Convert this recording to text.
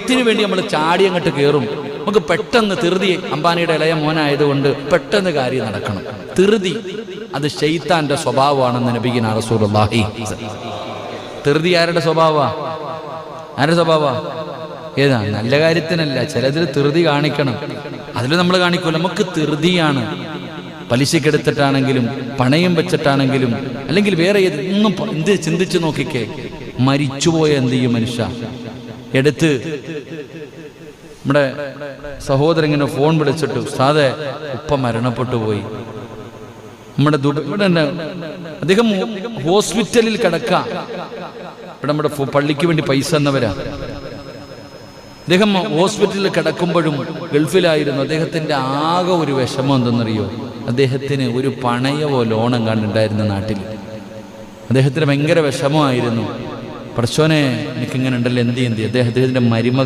വക്തിന് വേണ്ടി നമ്മൾ ചാടി അങ്ങോട്ട് കയറും. നമുക്ക് പെട്ടെന്ന് ധൃതി, അംബാനിയുടെ ഇളയ മോനായതുകൊണ്ട് പെട്ടെന്ന് കാര്യം നടക്കണം. ധൃതി അത് ശൈത്താന്റെ സ്വഭാവമാണെന്ന് നബിയുനാ റസൂലുള്ളാഹി. ധൃതി ആരുടെ സ്വഭാവമാ? ആരുടെ സ്വഭാവമാ? ഏതാ? നല്ല കാര്യത്തിനല്ല, ചിലതിൽ ധൃതി കാണിക്കണം. അതിൽ നമ്മൾ കാണിക്കൂല. നമുക്ക് ധൃതിയാണ്. പലിശക്കെടുത്തിട്ടാണെങ്കിലും പണയം വെച്ചിട്ടാണെങ്കിലും അല്ലെങ്കിൽ വേറെ ഒന്നും എന്ത് ചിന്തിച്ചു നോക്കിക്കേ. മരിച്ചുപോയ എന്ത് ചെയ്യും മനുഷ്യ? എടുത്ത് നമ്മുടെ സഹോദരൻ ഇങ്ങനെ ഫോൺ വിളിച്ചിട്ട്, ഉസ്താദേ ഉപ്പ മരണപ്പെട്ടു പോയി, നമ്മുടെ ഇവിടെ അദ്ദേഹം ഹോസ്പിറ്റലിൽ കിടക്കാം. ഇവിടെ നമ്മുടെ പള്ളിക്ക് വേണ്ടി പൈസ എന്നവരാ. അദ്ദേഹം ഹോസ്പിറ്റലിൽ കിടക്കുമ്പോഴും ഗൾഫിലായിരുന്നു. അദ്ദേഹത്തിന്റെ ആകെ ഒരു വിഷമം എന്തെന്നറിയോ? അദ്ദേഹത്തിന് ഒരു പണയമോ ലോണം കണ്ടുണ്ടായിരുന്ന നാട്ടിൽ. അദ്ദേഹത്തിന് ഭയങ്കര വിഷമമായിരുന്നു. പടച്ചോനെ എനിക്കിങ്ങനെ ഉണ്ടല്ലോ, എന്ത് അദ്ദേഹത്തിന്റെ മരുമ